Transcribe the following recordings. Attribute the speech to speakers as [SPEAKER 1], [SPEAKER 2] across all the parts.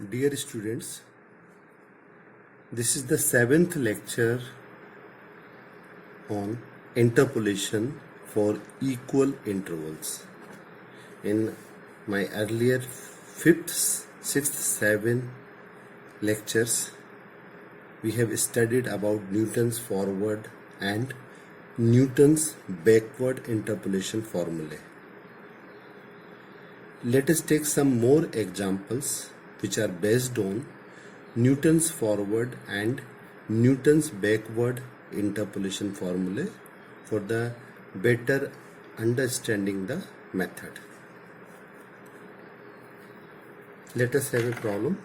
[SPEAKER 1] Dear students, this is the 7th lecture on interpolation for equal intervals. In my earlier 5th, 6th, 7th lectures, we have studied about Newton's forward and Newton's backward interpolation formulae. Let us take some more examples which are based on Newton's forward and Newton's backward interpolation formulae for the better understanding the method. Let us have a problem.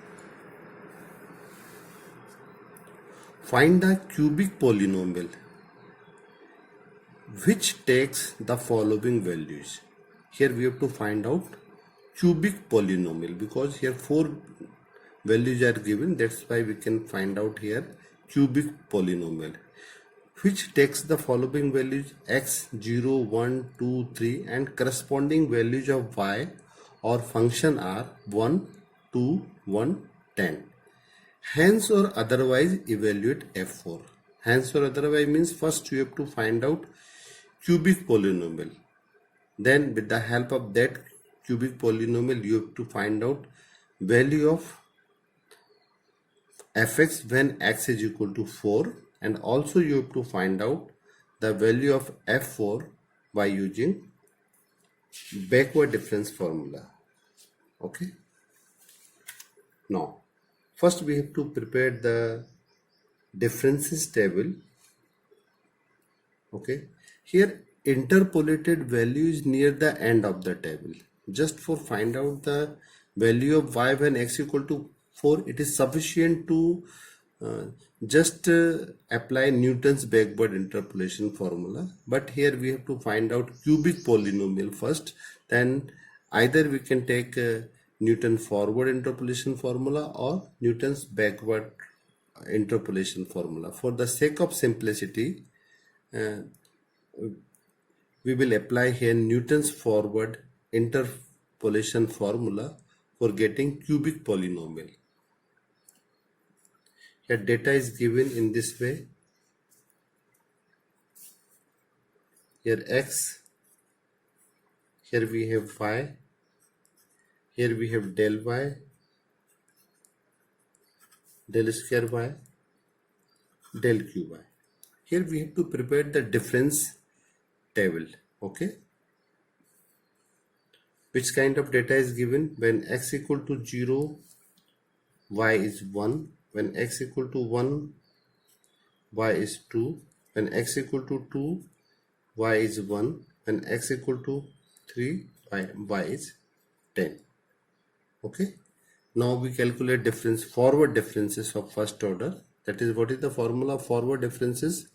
[SPEAKER 1] Find the cubic polynomial which takes the following values. Here we have to find out cubic polynomial because here 4 values are given. That's why we can find out here cubic polynomial which takes the following values x, 0, 1, 2, 3 and corresponding values of y or function are 1, 2, 1, 10. Hence or otherwise evaluate f4. Hence or otherwise means first you have to find out cubic polynomial. Then with the help of that cubic polynomial you have to find out value of fx when x is equal to 4, and also you have to find out the value of f4 by using backward difference formula. Okay. Now first we have to prepare the differences table. Okay. Here interpolated value is near the end of the table. Just for find out the value of y when x equal to 4, it is sufficient to just apply Newton's backward interpolation formula. But here we have to find out cubic polynomial first. Then either we can take Newton forward interpolation formula or Newton's backward interpolation formula. For the sake of simplicity, we will apply here Newton's forward interpolation formula for getting cubic polynomial. Here data is given in this way. Here x, here we have y, here we have del y, del square y, del qy. Here we have to prepare the difference table. Okay. Which kind of data is given? When x equal to 0, y is 1. When x equal to 1, y is 2. When x equal to 2, y is 1. When x equal to 3, y is 10. Okay. Now we calculate difference, forward differences of first order. That is, what is the formula of forward differences?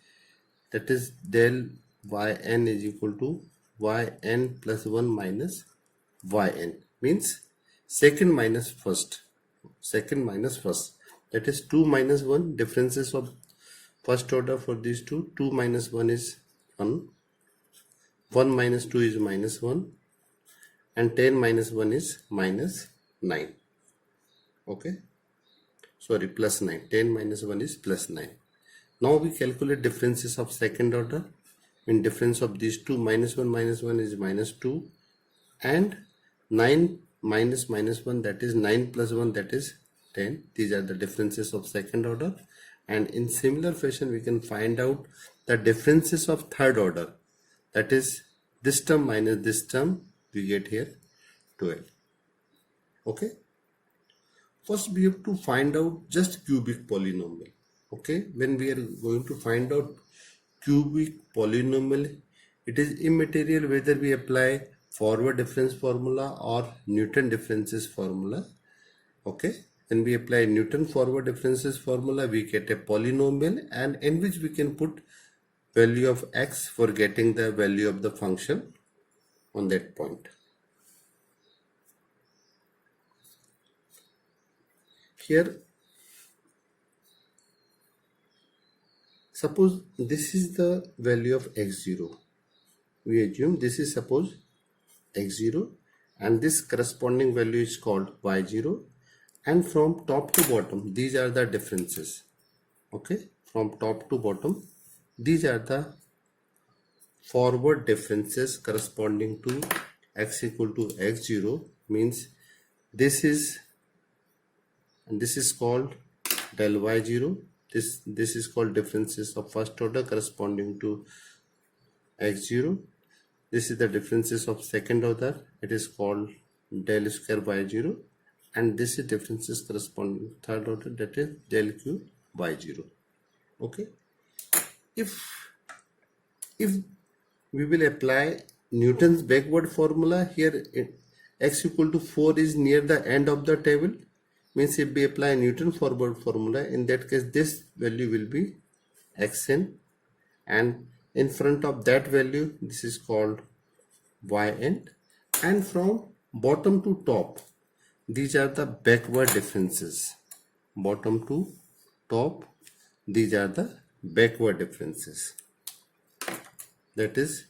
[SPEAKER 1] That is del yn is equal to yn plus 1 minus yn, means second minus first. Second minus first. That is 2 minus 1, differences of first order for these two. 2 minus 1 is 1. 1 minus 2 is minus 1. And 10 minus 1 is minus 9. Okay. Sorry, plus 9. 10 minus 1 is plus 9. Now we calculate differences of second order. In difference of these two, minus 1 is minus 2. And 9 minus minus 1, that is 9 plus 1, that is 10. These are the differences of second order. And in similar fashion we can find out the differences of third order. That is this term minus this term, we get here 12. Okay. First we have to find out just cubic polynomial. Okay. When we are going to find out cubic polynomial, it is immaterial whether we apply forward difference formula or Newton differences formula. Okay. When we apply Newton forward differences formula, we get a polynomial, and in which we can put value of x for getting the value of the function on that point. Here, suppose this is the value of x0. We assume this is suppose x0 and this corresponding value is called y0, and from top to bottom these are the differences. Okay, from top to bottom these are the forward differences corresponding to x equal to x0, means this is, and this is called del y0. This is called differences of first order corresponding to x0. This is the differences of second order, it is called del square y0, and this is differences corresponding to third order, that is del cube y0. Okay, if we will apply Newton's backward formula here, x equal to 4 is near the end of the table, means if we apply Newton forward formula, in that case this value will be xn, and in front of that value this is called yn, and from bottom to top these are the backward differences. Bottom to top these are the backward differences, that is,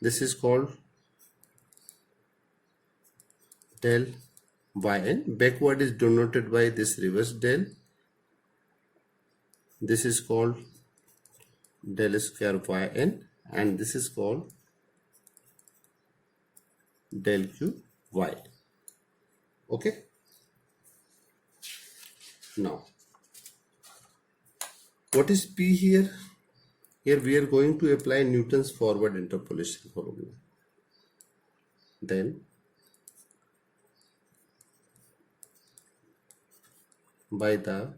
[SPEAKER 1] this is called del yn. Backward is denoted by this reverse del. This is called del square yn, and this is called del cube y. Okay, now what is p here? Here we are going to apply Newton's forward interpolation formula. Then by the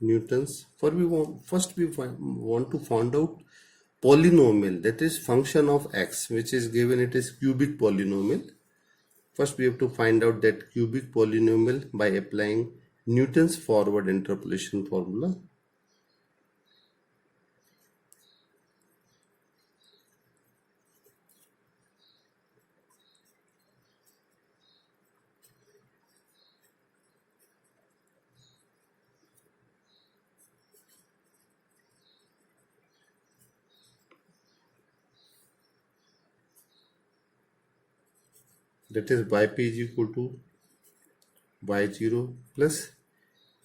[SPEAKER 1] Newton's, first we want to find out polynomial, that is function of x, which is given it is cubic polynomial. First we have to find out that cubic polynomial by applying Newton's forward interpolation formula. That is yp is equal to y0 plus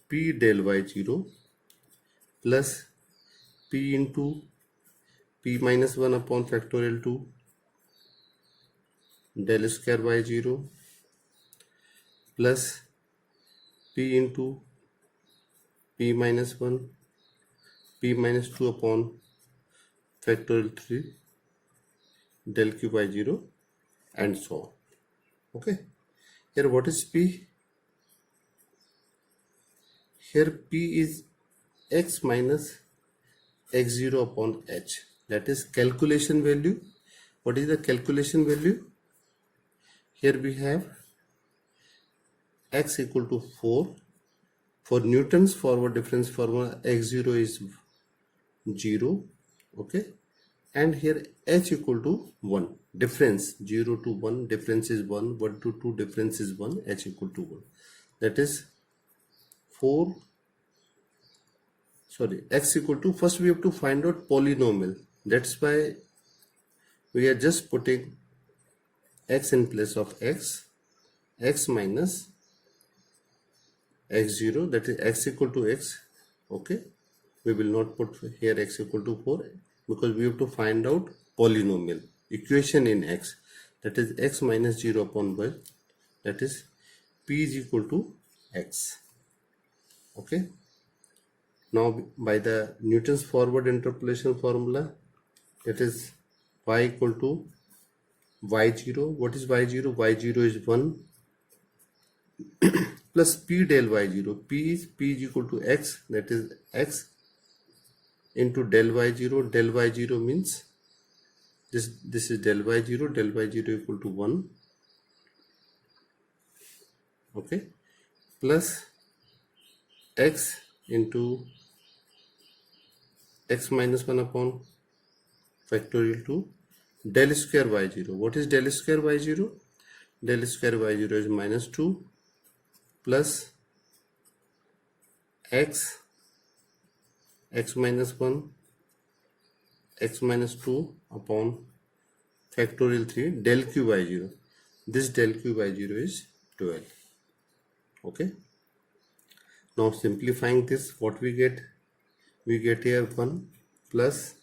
[SPEAKER 1] p del y0 plus p into p minus 1 upon factorial 2 del square y0 plus p into p minus 1 p minus 2 upon factorial 3 del cube y0, and so on. Okay, here what is p? Here p is x minus x0 upon h, that is calculation value. What is the calculation value? Here we have x equal to 4. For Newton's forward difference formula, x0 is 0. Okay, and here h equal to 1. Difference 0 to 1, difference is 1, 1 to 2, difference is 1, h equal to 1. That is 4, sorry, x equal to, first we have to find out polynomial. That's why we are just putting x in place of x minus x0, that is x equal to x. Okay, we will not put here x equal to 4 because we have to find out polynomial equation in x, that is x minus 0 upon y, that is p is equal to x. Okay, now by the Newton's forward interpolation formula, that is y equal to y0. What is y0? y0 is 1 plus p del y0. P is equal to x, that is x into del y0. Del y0 means this is del y0 equal to 1. Okay, plus x into x minus 1 upon factorial 2 del square y0. What is del square y0? Del square y0 is minus 2 plus x minus 1 x minus 2 upon factorial 3 del q by 0. This del q by 0 is 12. Okay. Now simplifying this, what we get? We get here 1 plus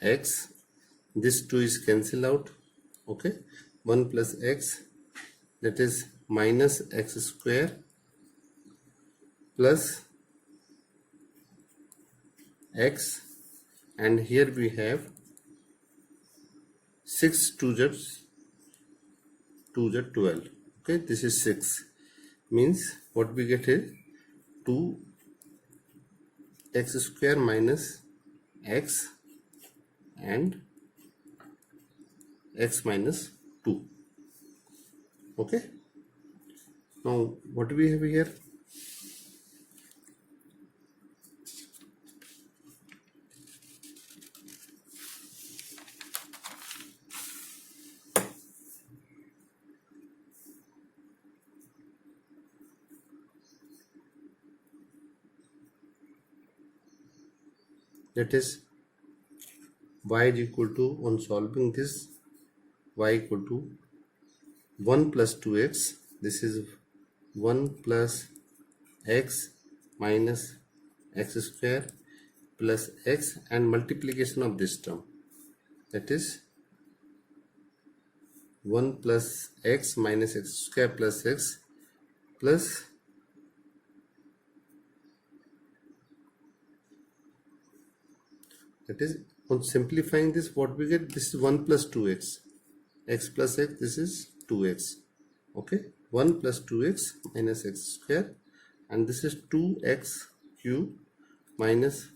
[SPEAKER 1] x. This 2 is cancel out. Okay. 1 plus x, that is minus x square plus x, and here we have 6 2 z 12. Okay, this is 6, means what we get is 2 x square minus x and x minus 2. Okay, now what do we have here? That is y is equal to, on solving this, y equal to 1 plus 2x. This is 1 plus x minus x square plus x, and multiplication of this term, that is 1 plus x minus x square plus x plus that is, on simplifying this, what we get? This is 1 plus 2x, x plus x, this is 2x. Okay, 1 plus 2x minus x square, and this is 2x cube minus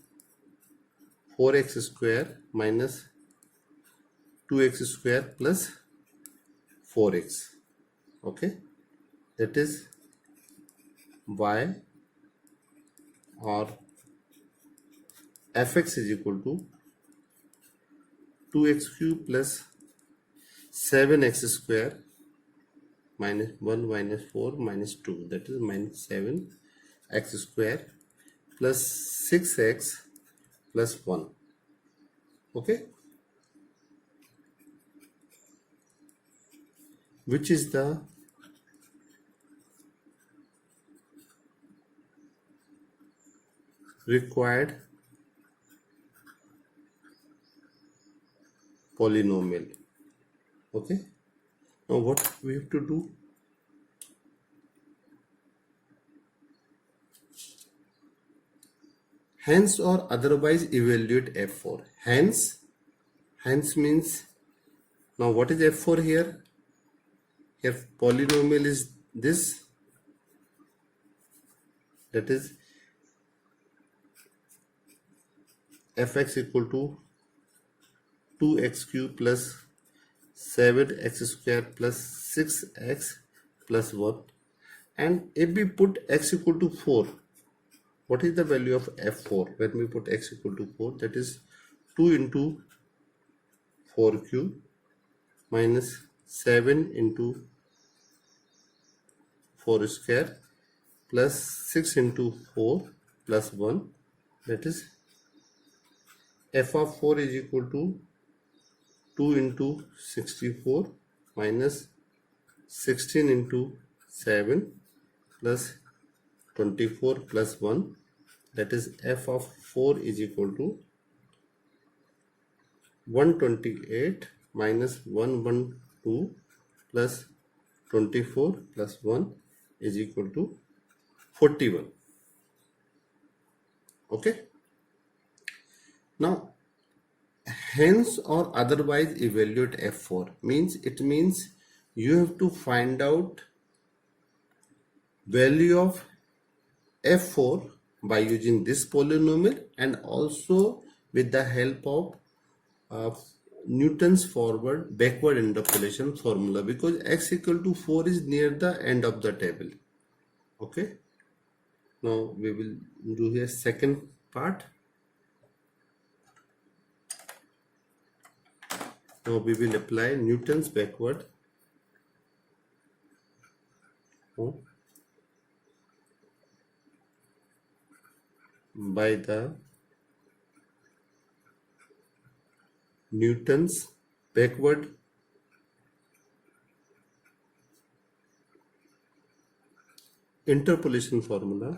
[SPEAKER 1] 4x square minus 2x square plus 4x. Okay, that is y or fx is equal to 2x cube plus 7x square minus 1 minus 4 minus 2, that is minus 7x square plus 6x plus 1. Okay, which is the required polynomial. Okay, now what we have to do? Hence or otherwise evaluate f4. Hence means, now what is f4 here? Here polynomial is this, that is fx equal to 2x cube plus 7x square plus 6x plus 1. And if we put x equal to 4, what is the value of f4? When we put x equal to 4, that is 2 into 4 cube minus 7 into 4 square plus 6 into 4 plus 1, that is f of 4 is equal to 2 into 64 minus 16 into 7 plus 24 plus 1, that is f of 4 is equal to 128 minus 112 plus 24 plus 1 is equal to 41. Okay, now hence or otherwise evaluate f4 means, it means you have to find out value of f4 by using this polynomial, and also with the help of Newton's backward interpolation formula, because x equal to 4 is near the end of the table. Okay, now we will do here second part. Now we will apply Newton's backward by the Newton's backward interpolation formula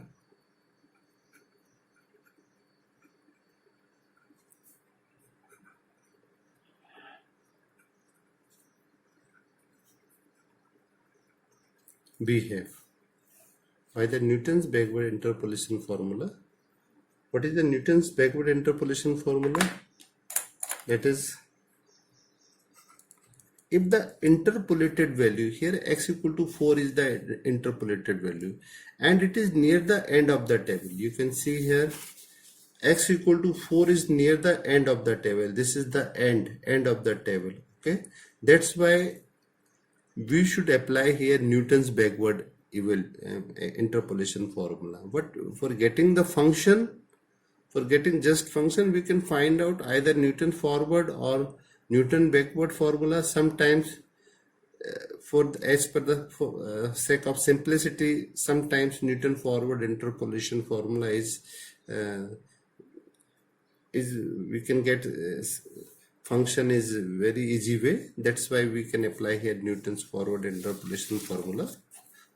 [SPEAKER 1] we have. By the Newton's backward interpolation formula. What is the Newton's backward interpolation formula? That is, if the interpolated value here x equal to 4 is the interpolated value and it is near the end of the table. You can see here x equal to 4 is near the end of the table. This is the end of the table. Okay, that's why we should apply here Newton's backward interpolation formula. But for getting the function, for getting just function, we can find out either Newton forward or Newton backward formula. Sometimes as per the sake of simplicity, sometimes Newton forward interpolation formula is we can get function is very easy way. That's why we can apply here Newton's forward interpolation formula.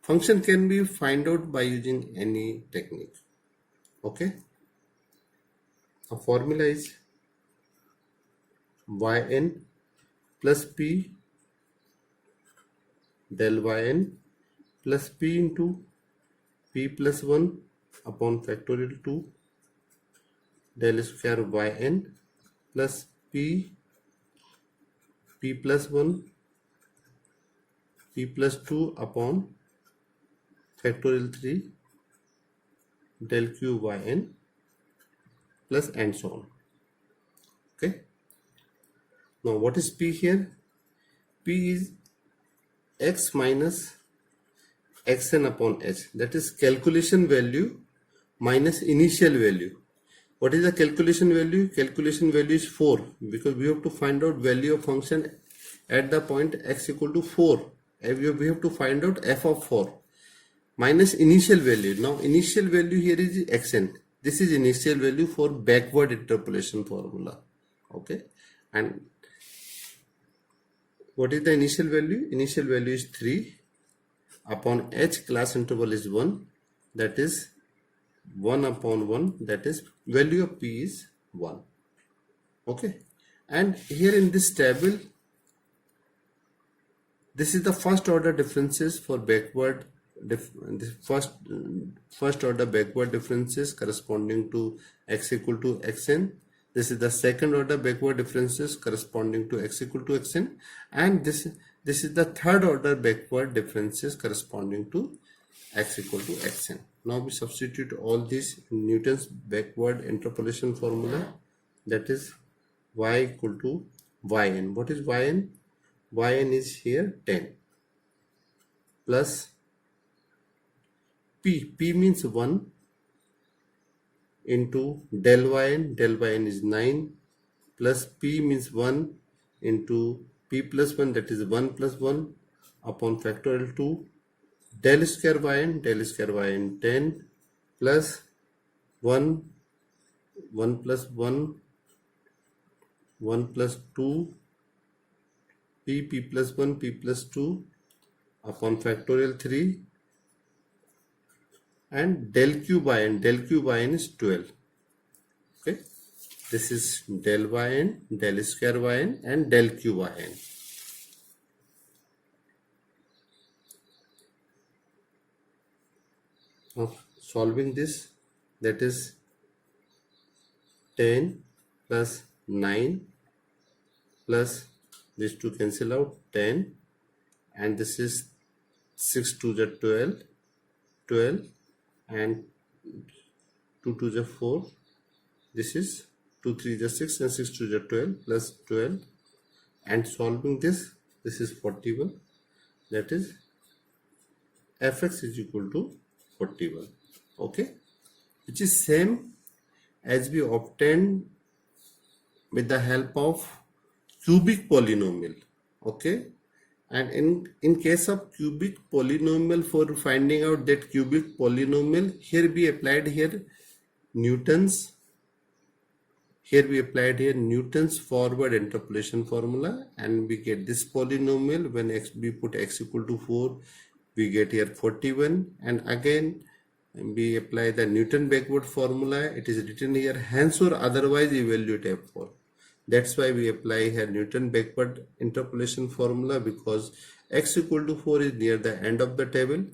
[SPEAKER 1] Function can be find out by using any technique. Okay. A formula is yn plus p del yn plus p into p plus 1 upon factorial 2 del square yn plus p plus 1 p plus 2 upon factorial 3 del q yn plus and so on. Okay. Now what is p here? P is x minus xn upon h. That is calculation value minus initial value. What is the calculation value? Calculation value is 4 because we have to find out value of function at the point x equal to 4. We have to find out f of 4 minus initial value. Now initial value here is xn. This is initial value for backward interpolation formula. Okay. And what is the initial value? Initial value is 3 upon h, class interval is 1. That is 1 upon 1. That is value of p is 1. Okay. And here in this table, this is the first order differences for backward. The first order backward differences corresponding to x equal to xn. This is the second order backward differences corresponding to x equal to xn, and this is the third order backward differences corresponding to x equal to xn. Now we substitute all these in Newton's backward interpolation formula. That is y equal to yn. What is yn? Yn is here 10 plus p means 1 into del yn is 9 plus p means 1 into p plus 1, that is 1 plus 1 upon factorial 2 del square yn 10 plus 1 plus 1 plus 2 p plus 1 p plus 2 upon factorial 3 and del cube yn is 12. Okay, this is del yn, del square yn and del cube yn. Now solving this, that is 10 plus 9 plus these two cancel out 10, and this is 6 to the 12 and 2 to the 4. This is 2 3 the 6 and 6 to the 12 plus 12, and solving this is 41. That is fx is equal to 41. Okay, which is same as we obtained with the help of cubic polynomial. Okay, and in case of cubic polynomial, for finding out that cubic polynomial, here we applied here Newton's Here we applied here Newton's forward interpolation formula, and we get this polynomial. When we put x equal to 4, we get here 41, and again we apply the Newton backward formula. It is written here hence or otherwise evaluate f4. That's why we apply here Newton backward interpolation formula, because x equal to 4 is near the end of the table,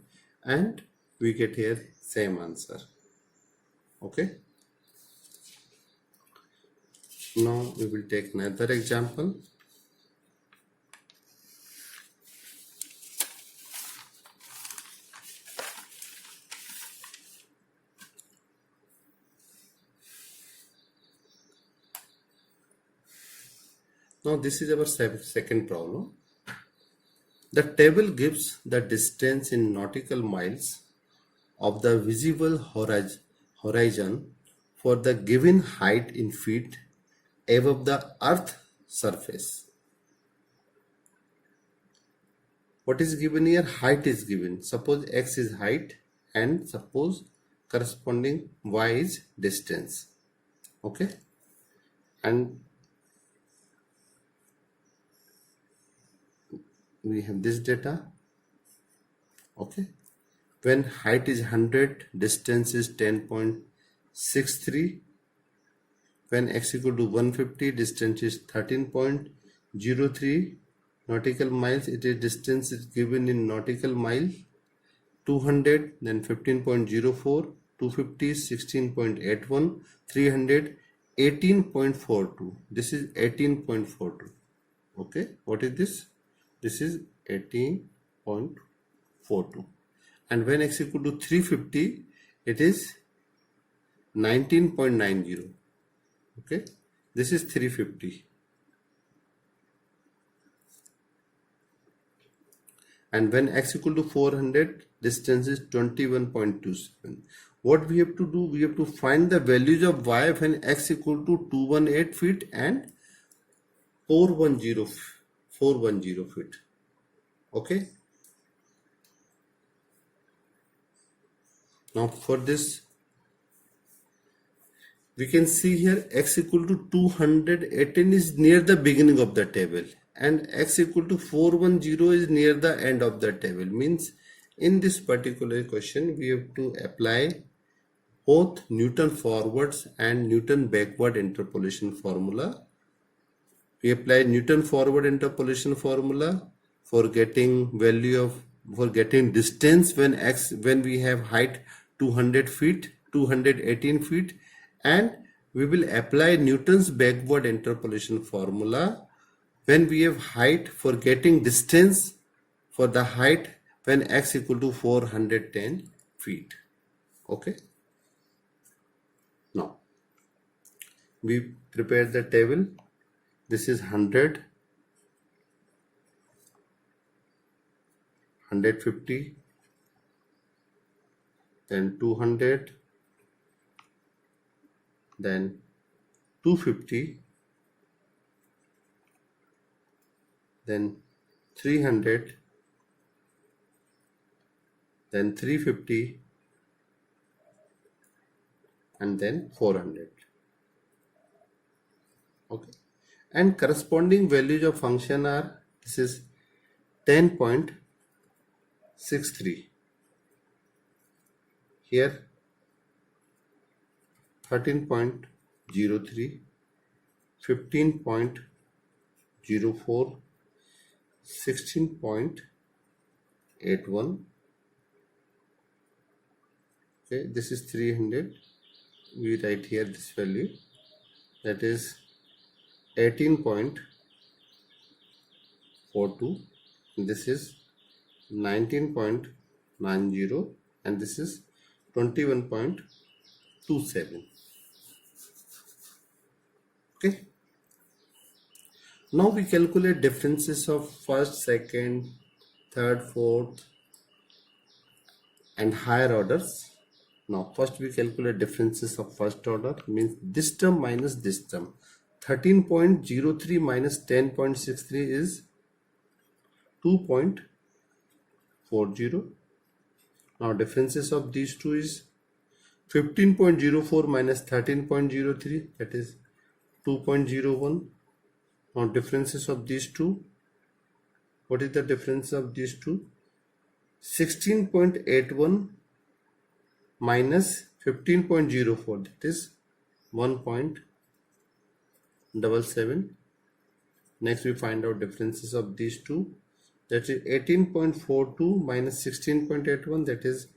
[SPEAKER 1] and we get here same answer. Okay. Now we will take another example. Now this is our second problem. The table gives the distance in nautical miles of the visible horizon for the given height in feet above the earth surface. What is given here? Height is given. Suppose x is height and suppose corresponding y is distance. Okay, and we have this data. Okay, when height is 100, distance is 10.63. When x equal to 150, distance is 13.03 nautical miles. It is distance is given in nautical mile. 200, then 15.04, 250, 16.81, 300, 18.42. This is 18.42. Okay, what is this? This is 18.42. And when x equal to 350, it is 19.90. Okay, this is 350. And when x equal to 400, distance is 21.27. What we have to do? We have to find the values of y when x equal to 218 feet and 410 feet. Okay. Now for this, we can see here x equal to 218 is near the beginning of the table, and x equal to 410 is near the end of the table. Means in this particular question, we have to apply both Newton forwards and Newton backward interpolation formula. We apply Newton forward interpolation formula for getting distance when we have height 200 feet, 218 feet, and we will apply Newton's backward interpolation formula when we have height for getting distance for the height when x equal to 410 feet. Okay. Now we prepare the table. This is 100, 150, then 200, then 250, then 300, then 350, and then 400. Okay, and corresponding values of function are, this is 10.63, here 13.03, 15.04, 16.81. Okay, this is 300. We write here this value, that is 18.42. This is 19.90, and this is 21.27. Okay. Now we calculate differences of first, second, third, fourth, and higher orders. Now first we calculate differences of first order, means this term minus this term. 13.03 minus 10.63 is 2.40. Now differences of these two is 15.04 minus 13.03, that is 2.01. Now differences of these two. What is the difference of these two? 16.81 minus 15.04, that is 1.77. Next we find out differences of these two, that is 18.42 minus 16.81, that is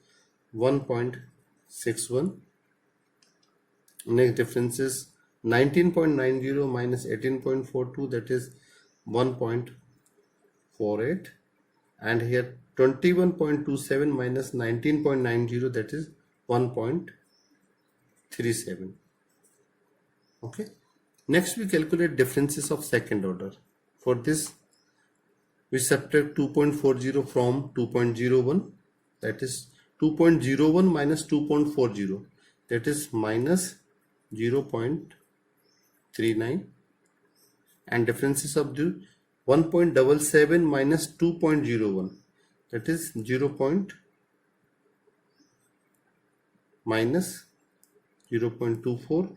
[SPEAKER 1] 1.61. Next difference is 19.90 minus 18.42, that is 1.48. And here 21.27 minus 19.90, that is 1.37. Okay. Next we calculate differences of second order. For this we subtract 2.40 from 2.01, that is 2.01 minus 2.40, that is minus 0.39. And differences of the 1.77 minus 2.01, that is 0.24.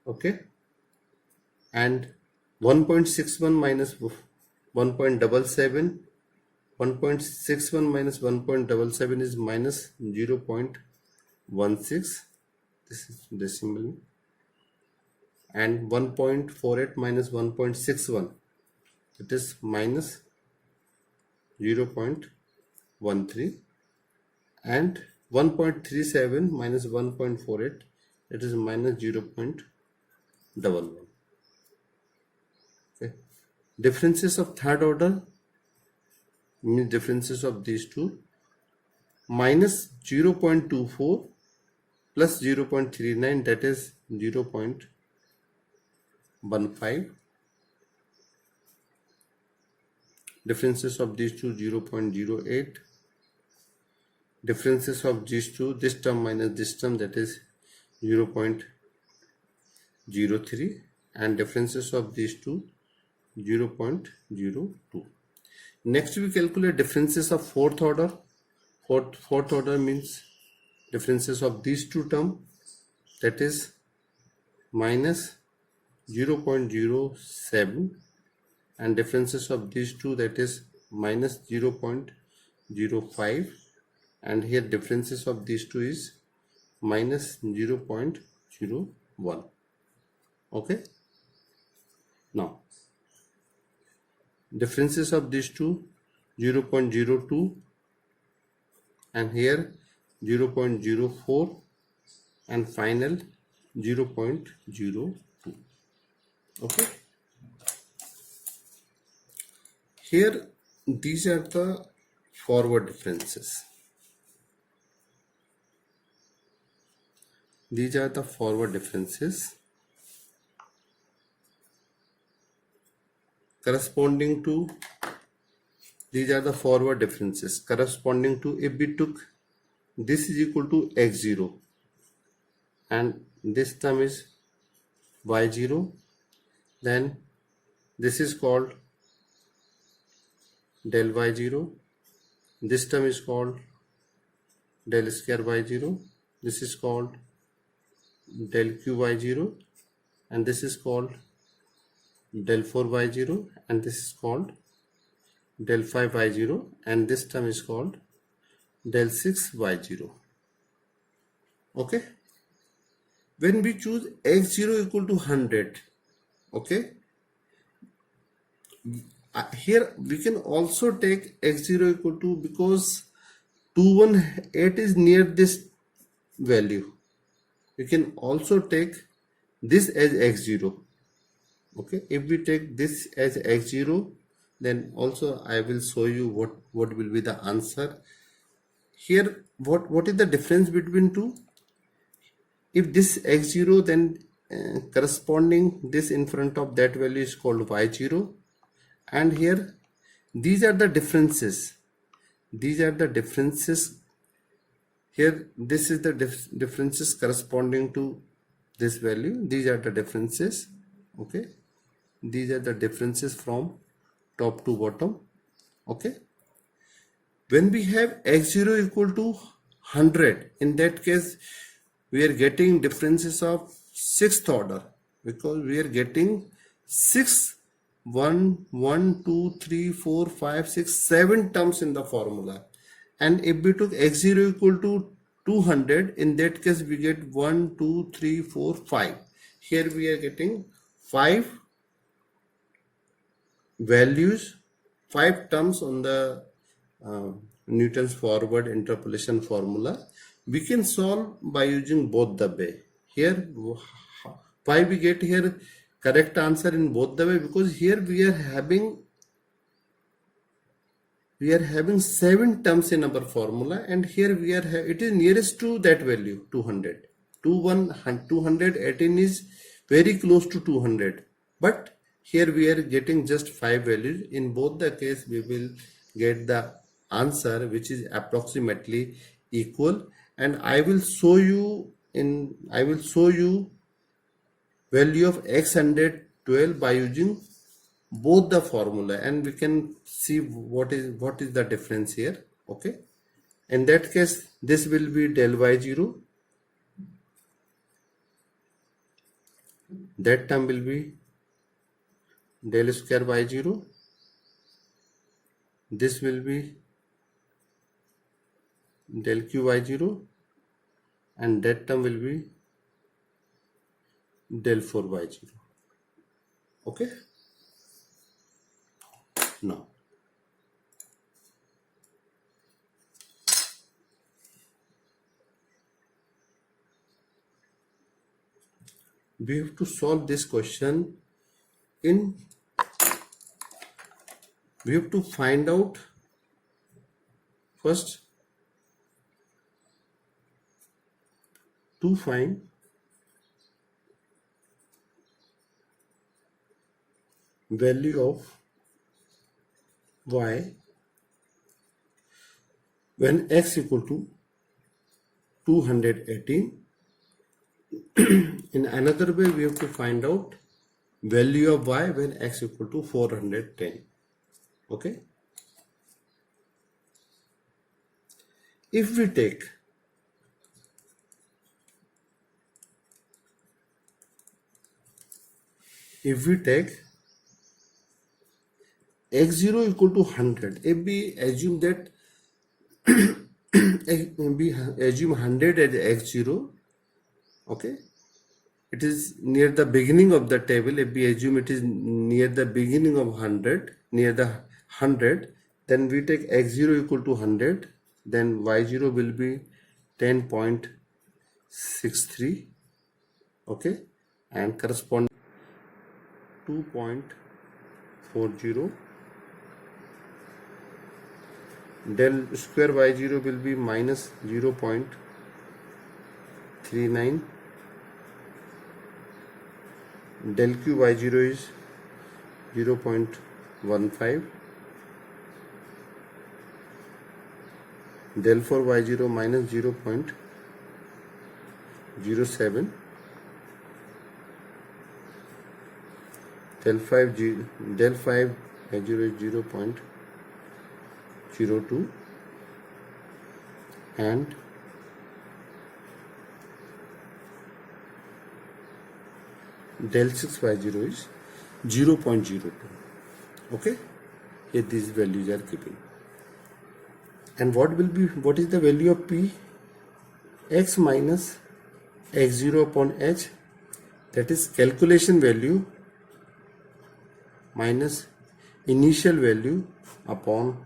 [SPEAKER 1] Okay. And 1.61 minus 1.77, 1.61 minus 1.77 is minus 0.16. This is decimal. And 1.48 minus 1.61, it is minus 0.13. And 1.37 minus 1.48, it is minus 0.11. Okay. Differences of third order means differences of these two. Minus 0.24 plus 0.39, that is 0.15. Differences of these two, 0.08. Differences of these two, this term minus this term, that is 0.03. And differences of these two, 0.02. Next we calculate differences of fourth order. Fourth order means differences of these two terms, that is minus 0.07. And differences of these two, that is minus 0.05. And here differences of these two is minus 0.01. Okay. Now differences of these two, 0.02, and here 0.04, and final 0.02. Okay. Here these are the forward differences. These are the forward differences corresponding to, these are the forward differences corresponding to, if we took this is equal to x0 and this term is y0, then this is called del y0, this term is called del square y0, this is called del q y0, and this is called del 4 y0, and this is called del 5 y0, and this term is called del 6 y0. Okay. When we choose x0 equal to 100, okay, here we can also take x0 equal to, because 218 is near this value, we can also take this as x0. Okay, if we take this as x0, then also I will show you what will be the answer. Here what is the difference between two? If this x0, then corresponding this in front of that value is called y0, and here these are the differences. These are the differences. Here this is the differences corresponding to this value. These are the differences. Okay, these are the differences from top to bottom. Okay, when we have x0 equal to 100, in that case we are getting differences of sixth order, because we are getting 6 1 1 2 3 4 5 6 7 terms in the formula. And if we took x0 equal to 200, in that case we get 1 2 3 4 5. Here we are getting 5 values, 5 terms on the Newton's forward interpolation formula. We can solve by using both the way. Here, why we get here correct answer in both the way? Because here we are having 7 terms in our formula, and here we are it is nearest to that value 200. 218 is very close to 200, but here we are getting just 5 values. In both the case we will get the answer which is approximately equal, and I will show you value of x112 by using both the formula, and we can see what is the difference here. Okay, in that case this will be del y0, that term will be del square y0, this will be del q y0, and that term will be del 4 y0. Okay, now we have to solve this question we have to find out first, to find value of y when x equal to 218. In another way, we have to find out value of y when x equal to 410. Okay, if we take x0 equal to 100, if we assume that we assume 100 as x0, okay, it is near the beginning of the table. If we assume it is near the beginning of 100, near the 100, then we take x0 equal to 100, then y0 will be 10.63, okay, and correspond 2.40. Del square y0 will be minus 0.39. Del q y0 is 0.15. Del 4 y0 minus 0.07. Del 5 y0 is 0.02, and del 6 y0 is 0.02. Okay, here these values are given. And what is the value of p? X minus x0 upon h, that is calculation value minus initial value upon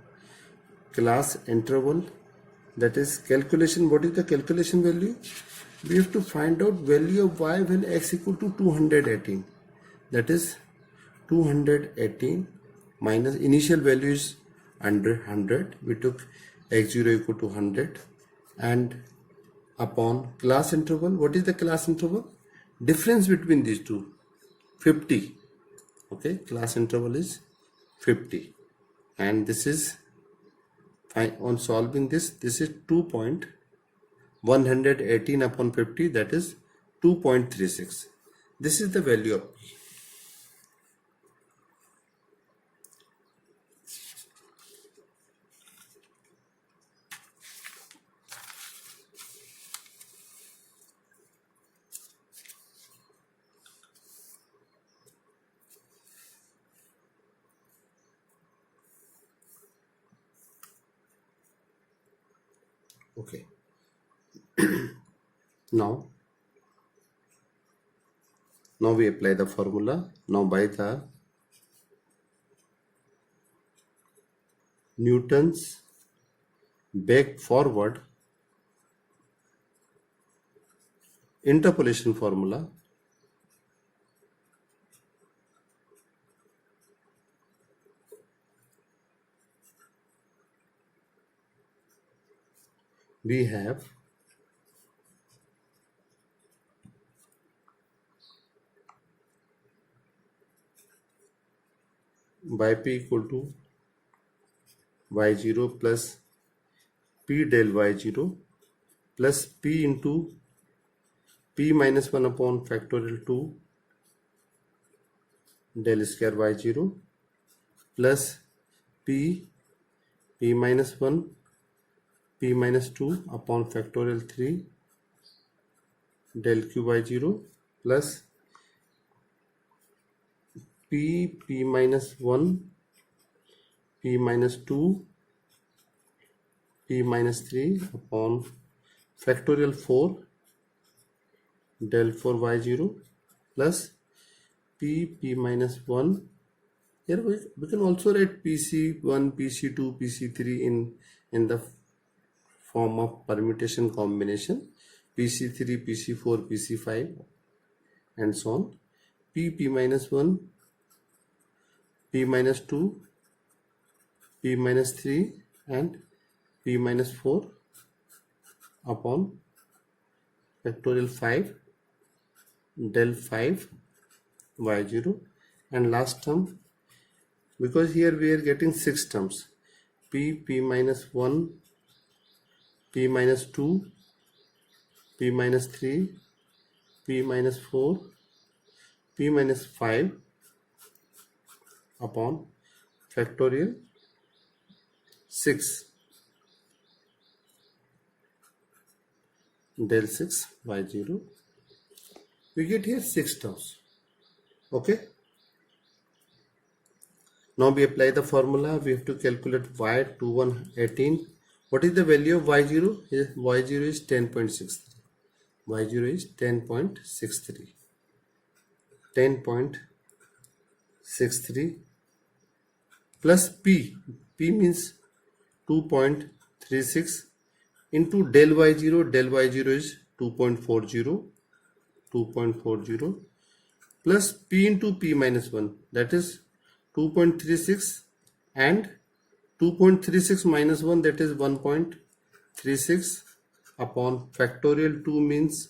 [SPEAKER 1] class interval, that is calculation. What is the calculation value? We have to find out value of y when x equal to 218, that is 218 minus initial value is under 100, we took x0 equal to 100, and upon class interval. What is the class interval? Difference between these two, 50. Okay, class interval is 50, and this is, on solving this is 2.118 upon 50, that is 2.36. This is the value of p. Okay. Now we apply the formula. Now by the Newton's back forward interpolation formula, we have yp equal to y0 plus p del y0 plus p into p minus 1 upon factorial 2 del square y0 plus p minus 1 p minus 2 upon factorial 3 del q y0 plus p minus 1 p minus 2 p minus 3 upon factorial 4 del 4 y0 plus p minus 1. Here we can also write pc1 pc2 pc3 in the form of permutation combination, pc3 pc4 pc5 and so on. p minus 1 p minus 2 p minus 3 and p minus 4 upon factorial 5 del 5 y0, and last term, because here we are getting 6 terms, p minus 1 p minus 2 p minus 3 p minus 4 p minus 5 upon factorial 6 del 6 y0. We get here 6 terms. Okay. Now we apply the formula. We have to calculate y2118. What is the value of y0? Y0 is 10.63. Y0 is 10.63. 10.63 plus p. P means 2.36 into del y0. Del y0 is 2.40. 2.40 plus p into p minus 1, that is 2.36, and 2.36 minus 1, that is 1.36 upon factorial 2 means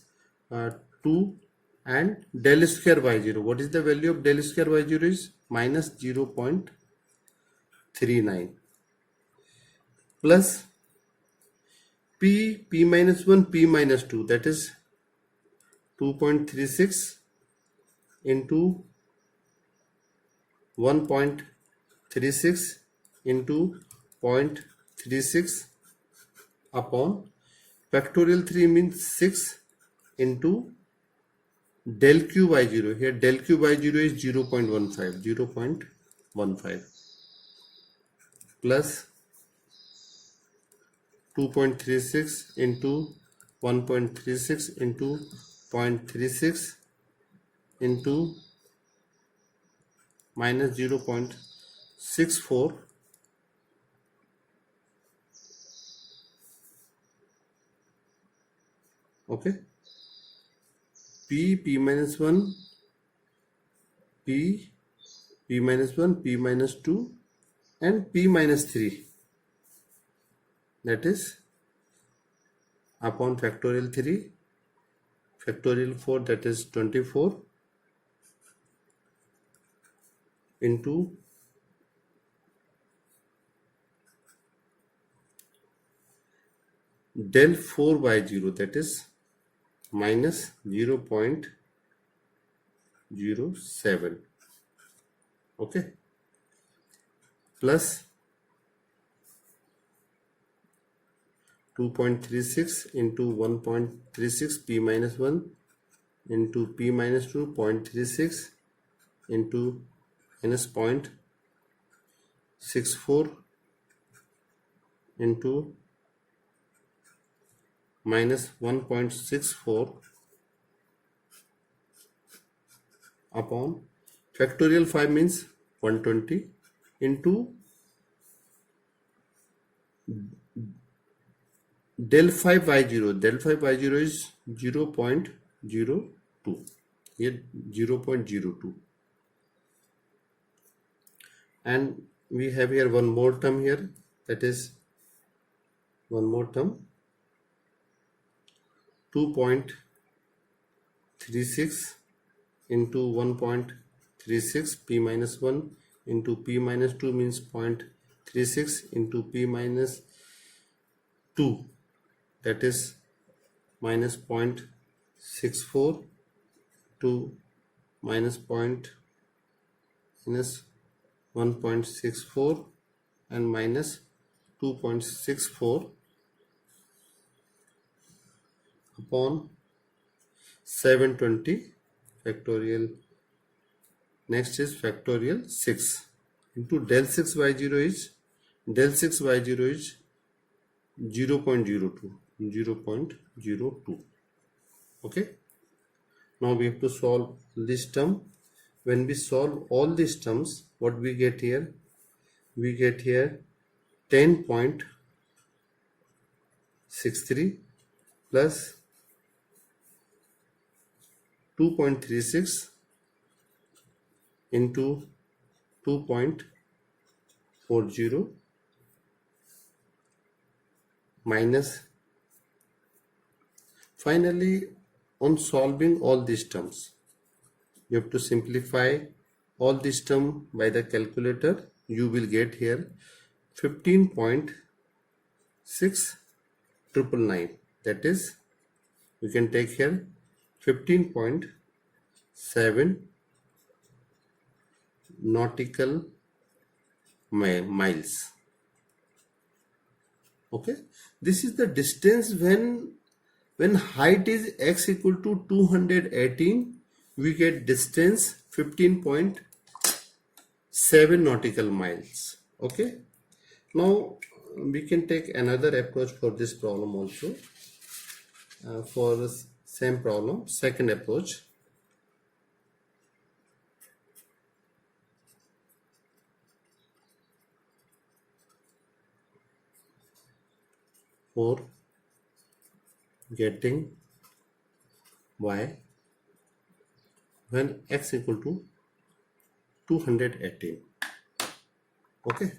[SPEAKER 1] 2, and del square y0. What is the value of del square y0? Is minus 0.39 plus p minus 1 p minus 2, that is 2.36 into 1.36 into 0.36 upon factorial 3 means 6 into del q by 0. Here del q by 0 is 0.15 plus 2.36 into 1.36 into 0.36 into minus 0.64 okay. p minus 1 p minus 1 p minus 2 and p minus 3, that is upon factorial 3 factorial 4, that is 24 into del 4 by 0, that is minus 0.07 okay, plus 2.36 into 1.36 p minus 1 into p minus 2 0.36 into minus 0.64 into minus 1.64 upon factorial 5 means 120 into del 5 by 0. Del 5 by 0 is 0.02. Here 0.02. And we have here one more term here, that is one more term 2.36 into 1.36 p minus 1 into p minus 2 means 0.36 into p minus 2, that is minus 0.64 to minus 1.64 and minus 2.64 upon 720 factorial. Next is factorial 6 into del 6 by 0 is 0.02. Okay, now we have to solve this term. When we solve all these terms, what we get here? We get here 10.63 plus 2.36 into 2.40 minus. Finally, on solving all these terms, you have to simplify all these terms by the calculator. You will get here 15.6999. That is, we can take here 15.7 nautical miles. Okay, this is the distance when height is x equal to 218, we get distance 15.7 nautical miles. Okay, now we can take another approach for this problem also. For the same problem, second approach. For getting y when x equal to 218. Okay,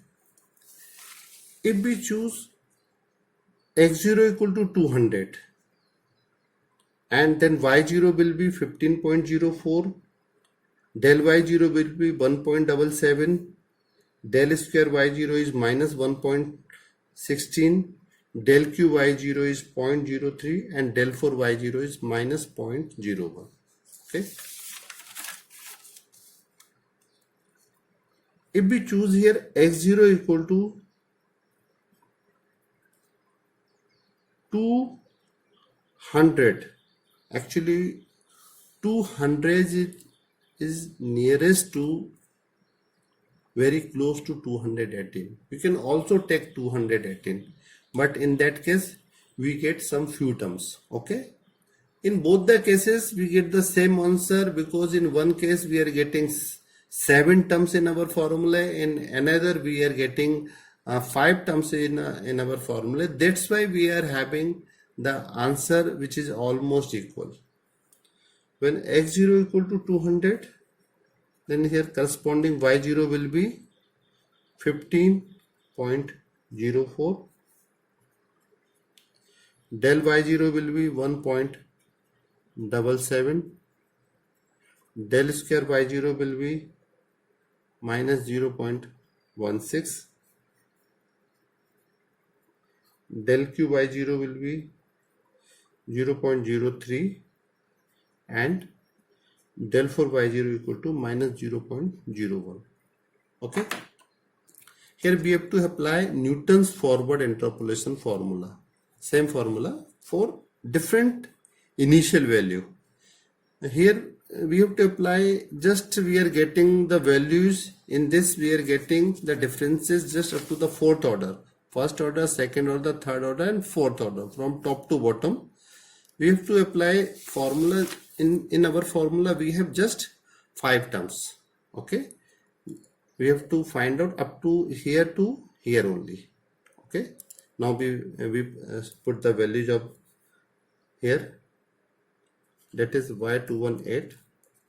[SPEAKER 1] if we choose x0 equal to 200 and then y0 will be 15.04, del y0 will be 1.77, del square y0 is minus 1.16, del q y0 is 0.03 and del 4 y0 is minus 0.01. Okay, if we choose here x0 equal to 200, actually 200 is nearest to very close to 218. We can also take 218, but in that case we get some few terms. Okay, in both the cases we get the same answer, because in one case we are getting 7 terms in our formula, in another we are getting 5 terms in our formula. That's why we are having the answer which is almost equal. When x0 equal to 200, then here corresponding y0 will be 15.04, del y0 will be 1.77, del square y0 will be minus 0.16, del q y0 will be 0.03 and del 4 y0 equal to minus 0.01. Okay, here we have to apply Newton's forward interpolation formula. Same formula for different initial value. Here we have to apply, just we are getting the values in this, we are getting the differences just up to the 4th order. first order, second order, third order and fourth order from top to bottom. We have to apply formula. In our formula we have just 5 terms. Okay, we have to find out up to here only. Okay, now we put the values of here, that is y218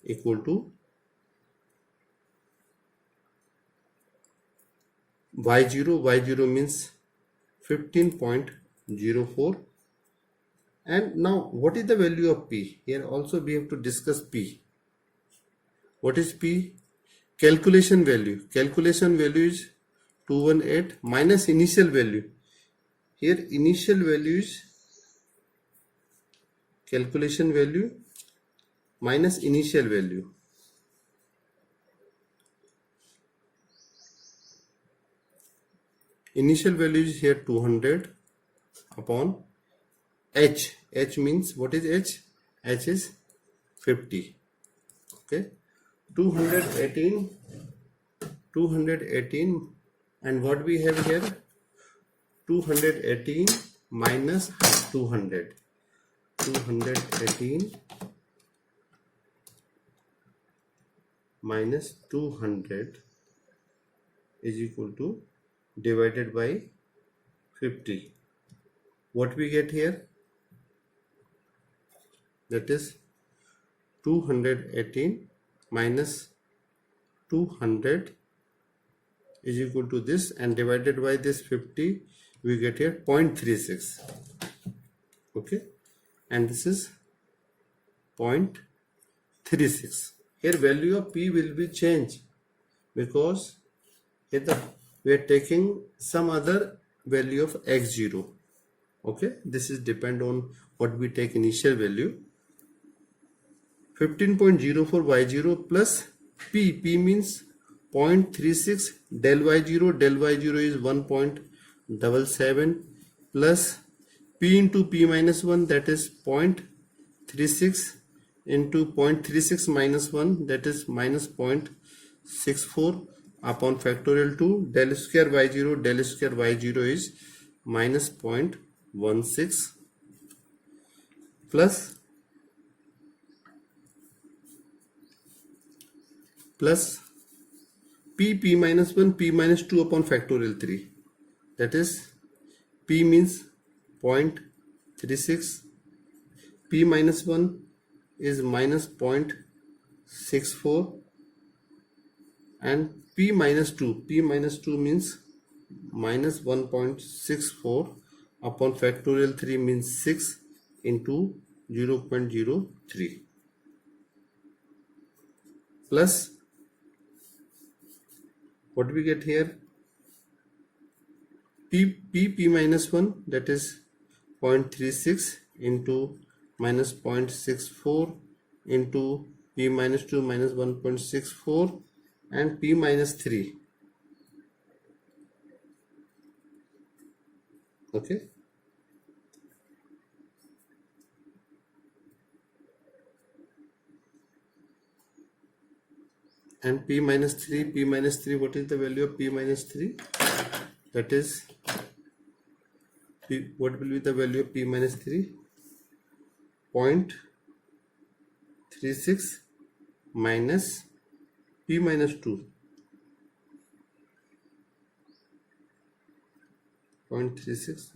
[SPEAKER 1] equal to y0 means 15.04. and now what is the value of p? Here also we have to discuss p. What is p? Calculation value is 218 minus initial value. Here initial value is calculation value minus initial value. Initial value is here 200 upon h. H means, what is h? H is 50. Okay, 218 and what we have here? 218 minus 200. 218 minus 200 is equal to divided by 50. What we get here? That is 218 minus 200 is equal to this, and divided by this 50, we get here 0.36. Okay, and this is 0.36. Here value of p will be changed because here we are taking some other value of x0. Okay, this is depend on what we take initial value. 15.04 y0 plus p. P means 0.36 del y0. Del y0 is 1.77 plus p into p minus 1, that is 0.36 into 0.36 minus 1, that is minus 0.64 upon factorial 2 del square y0. Del square y0 is minus 0.16 plus p minus 1, p minus 2 upon factorial 3, that is p means 0.36, p minus 1 is minus 0.64 and p minus 2 means minus 1.64 upon factorial 3 means 6 into 0.03 plus what we get here? p minus 1, that is 0.36 into minus 0.64 into p minus 2 minus 1.64 and p minus 3. Okay, and p minus 3, what is the value of p minus 3? That is what will be the value of p minus 3? 0.36 minus p minus 2, 0.36,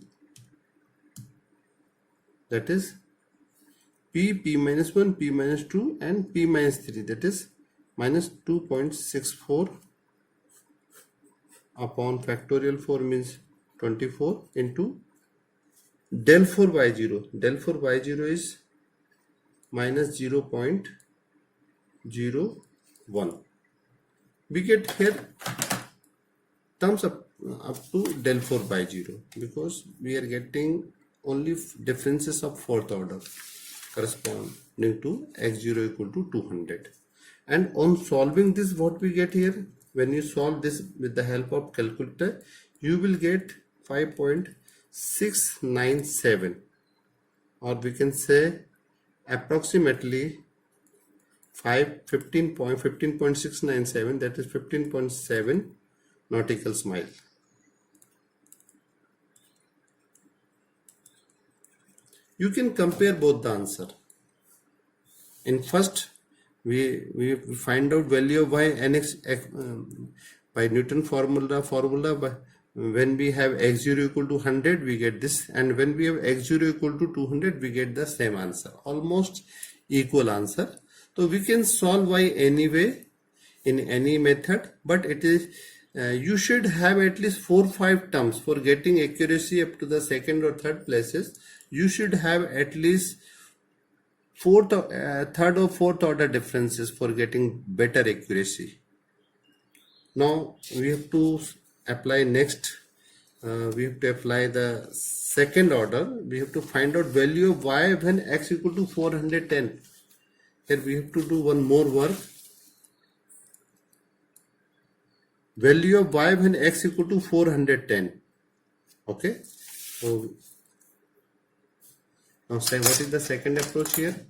[SPEAKER 1] that is p minus 1, p minus 2 and p minus 3, that is minus 2.64 upon factorial 4 means 24 into del 4 y0. Del 4 y0 is minus 0.01. We get here terms up to del 4 y0 because we are getting only differences of fourth order corresponding to x0 equal to 200. And on solving this, what we get here, when you solve this with the help of calculator, you will get 5.697, or we can say approximately 15.697, that is 15.7 nautical mile. you can compare both the answer. In first, we find out value of y nx by Newton formula. By, when we have x0 equal to 100, we get this, and when we have x0 equal to 200, we get the same answer, almost equal answer. So we can solve y anyway in any method, but it is you should have at least 4-5 terms for getting accuracy up to the second or third places. You should have at least third or fourth order differences for getting better accuracy. Now we have to apply next. We have to apply the second order. We have to find out value of y when x equal to 410. Here we have to do one more work. Value of y when x equal to 410. Okay. So now say what is the second approach here?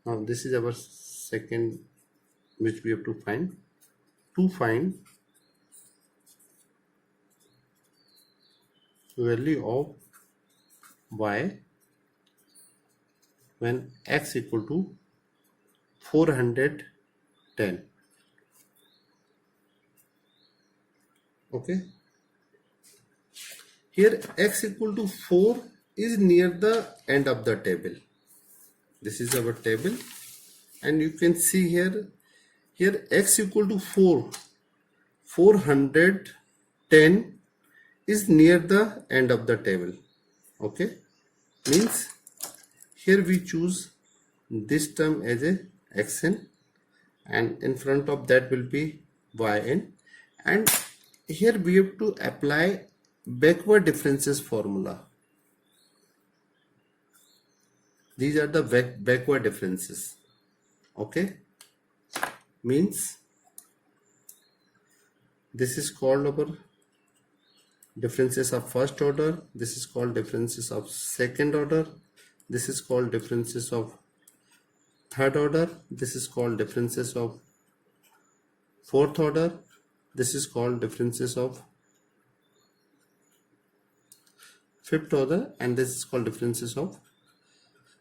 [SPEAKER 1] Now this is our second, which we have to find. To find value of y when x equal to 410. Okay. Here x equal to 4 is near the end of the table. This is our table, and you can see here x equal to 410 is near the end of the table. Okay, means here we choose this term as a xn, and in front of that will be yn, and here we have to apply backward differences formula. These are the backward differences. Okay, means this is called our differences of first order, this is called differences of second order, this is called differences of third order, this is called differences of fourth order, this is called differences of fifth order, and this is called differences of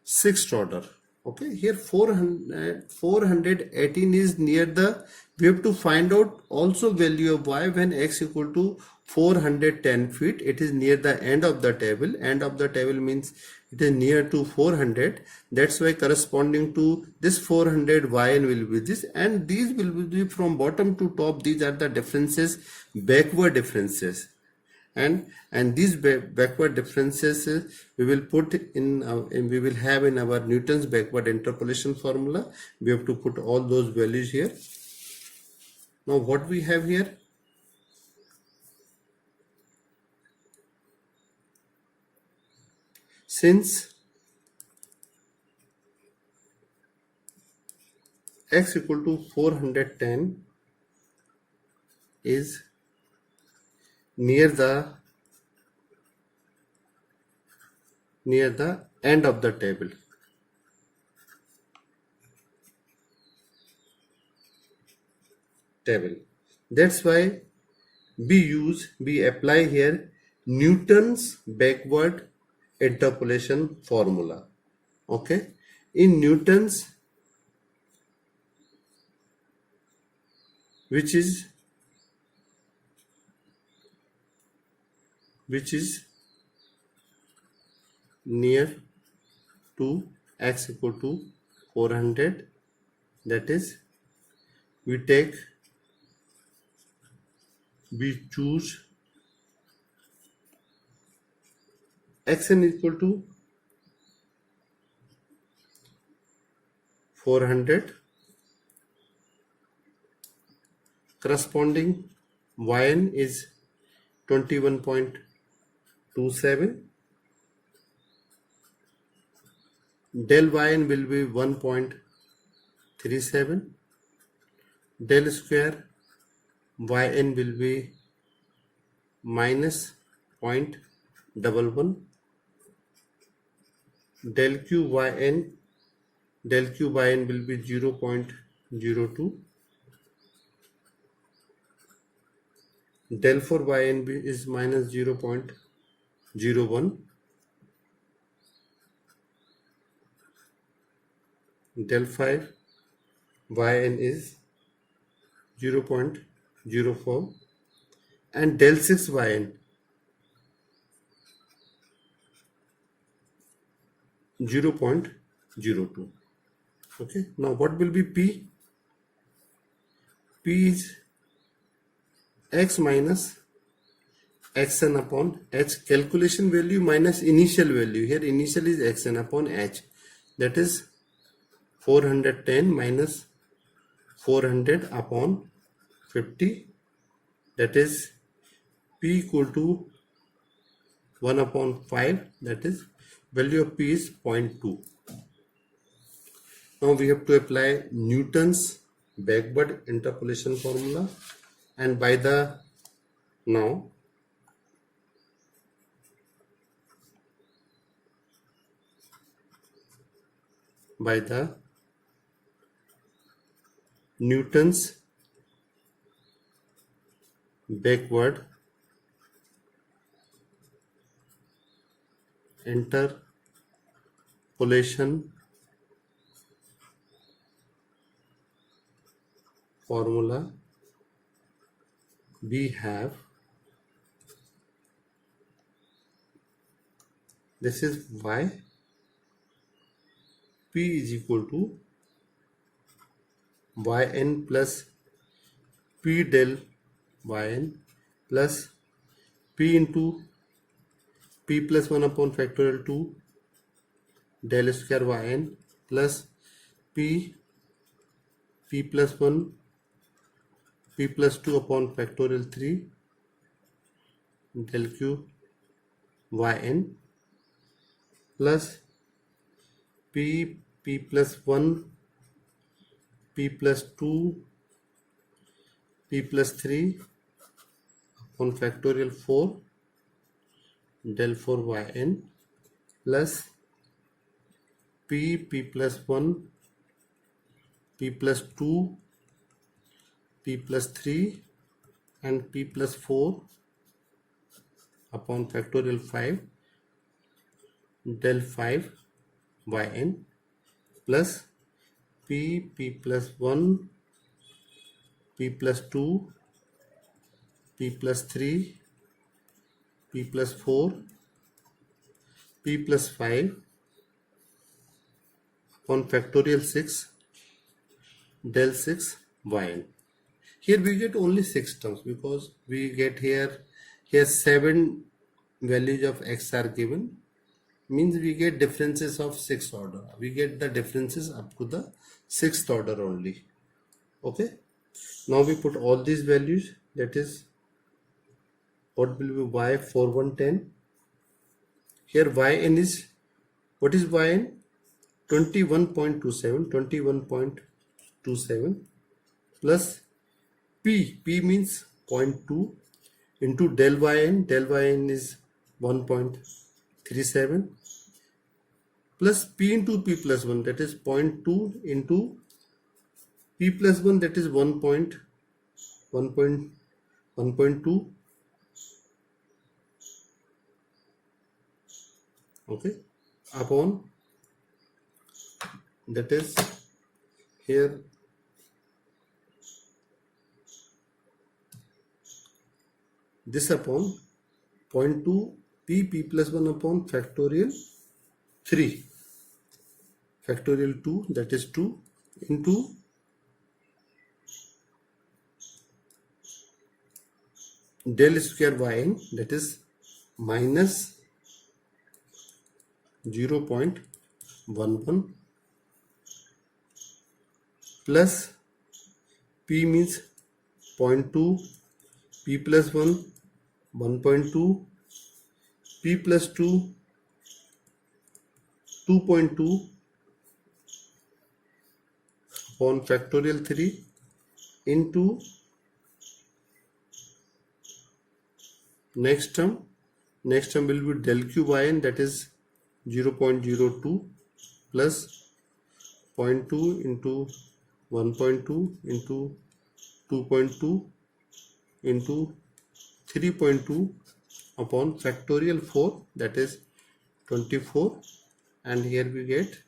[SPEAKER 1] sixth order. Okay, here 418 is near the, we have to find out also value of y when x equal to 410 feet. It is near the end of the table. End of the table means it is near to 400. That's why corresponding to this 400 yn will be this, and these will be from bottom to top. These are the differences, backward differences. And these backward differences we will put in we will have in our Newton's backward interpolation formula. We have to put all those values here. Now what we have here, since x equal to 410 is near the end of the table, that's why we apply here Newton's backward interpolation formula. Okay, in Newton's, which is near to x equal to 400, that is we choose xn equal to 400, corresponding yn is 21.27, del yn will be 1.37, del square yn will be minus 0.11, del q yn will be 0.02, del 4 yn is minus 0.05, 0 1, del 5 yn is 0.04, and del 6 yn 0.02. Okay, now what will be p? P is x minus xn upon h, calculation value minus initial value. Here initial is xn upon h, that is 410 minus 400 upon 50, that is p equal to 1 upon 5, that is value of p is 0.2. Now we have to apply Newton's backward interpolation formula, and by the Newton's backward interpolation formula, we have, this is y, p is equal to yn plus p del yn plus p into p plus 1 upon factorial 2 del square yn plus p plus 1 p plus 2 upon factorial 3 del q yn plus p plus 1 p plus 2 p plus 3 upon factorial 4 del 4 yn plus p plus 1 p plus 2 p plus 3 and p plus 4 upon factorial 5 del 5 yn plus p plus 1 p plus 2 p plus 3 p plus 4 p plus 5 upon factorial 6 del 6 yn. Here we get only 6 terms because we get here 7 values of x are given, means we get differences of 6th order. We get the differences up to the 6th order only. Okay, now we put all these values, that is what will be y 4 1 10. Here yn is, what is yn? 21.27 plus p means 0.2 into del yn is 1.37 plus p into p plus 1, that is 0.2 into p plus 1, that is 1.2. Okay, upon, that is here this upon 0.2 p plus 1 upon factorial 3 factorial 2, that is 2 into del square yn, that is minus 0.11 plus p means 0.2 p plus 1 1.2 p plus 2 2.2 upon factorial 3 into next term will be del q yn, that is 0.02 plus 0.2 into 1.2 into 2.2 into 3.2 upon factorial 4, that is 24, and here we get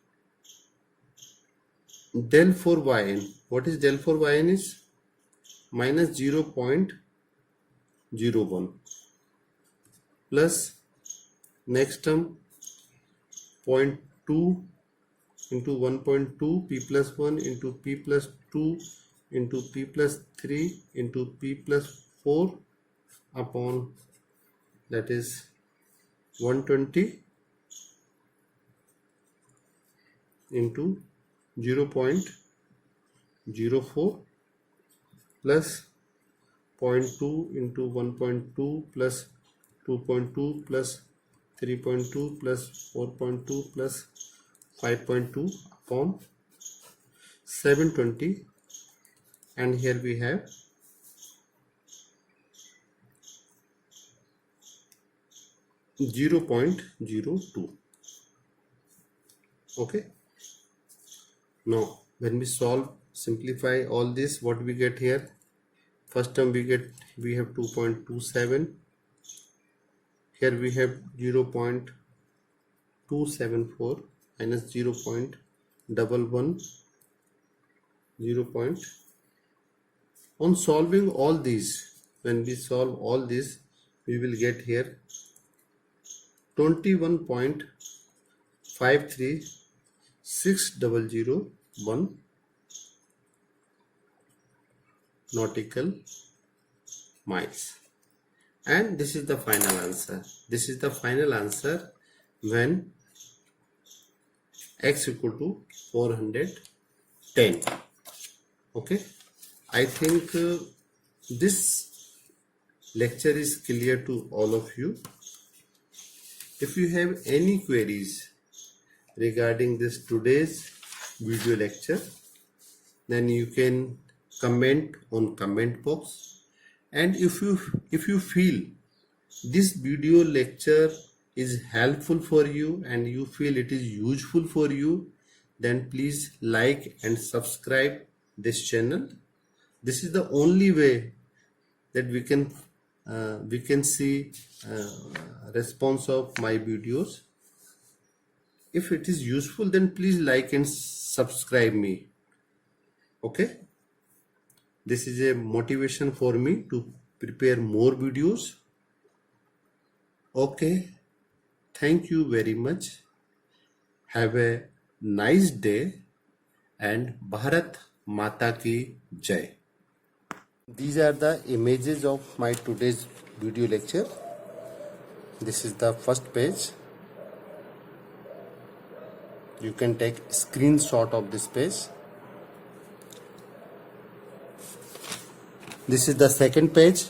[SPEAKER 1] del 4 yn. What is del 4 yn is minus 0.01 plus next term 0.2 into 1.2 p plus 1 into p plus 2 into p plus 3 into p plus 4 upon, that is 120 into 0.04 plus 0.2 into 1.2 plus 2.2 plus 3.2 plus 4.2 plus 5.2 upon 720, and here we have 0.02. Okay, now when we simplify all this, what we get here? First term we have 2.27, here we have 0.274 minus 0.11 0. On solving all these, when we solve all this, we will get here 21.53601 nautical miles, and this is the final answer. This is the final answer when x equal to 410. Okay, I think this lecture is clear to all of you. If you have any queries regarding this today's video lecture, then you can comment on comment box, and if you feel this video lecture is helpful for you and you feel it is useful for you, then please like and subscribe this channel. This is the only way that we can see response of my videos. If it is useful, then please like and subscribe me. Okay, this is a motivation for me to prepare more videos. Okay, thank you very much. Have a nice day, and Bharat Mata ki Jai. These are the images of my today's video lecture. This is the first page. You can take screenshot of this page. This is the second page.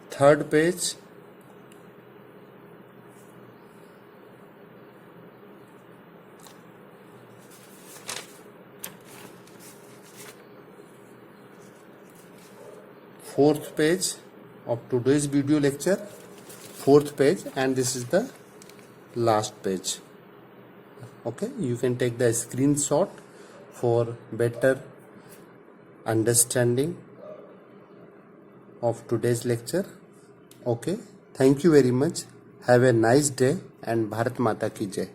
[SPEAKER 1] Third page. Fourth page of today's video lecture. Fourth page, and this is the last page. Okay, you can take the screenshot for better understanding of today's lecture. Okay, thank you very much. Have a nice day, and Bharat Mata ki Jai.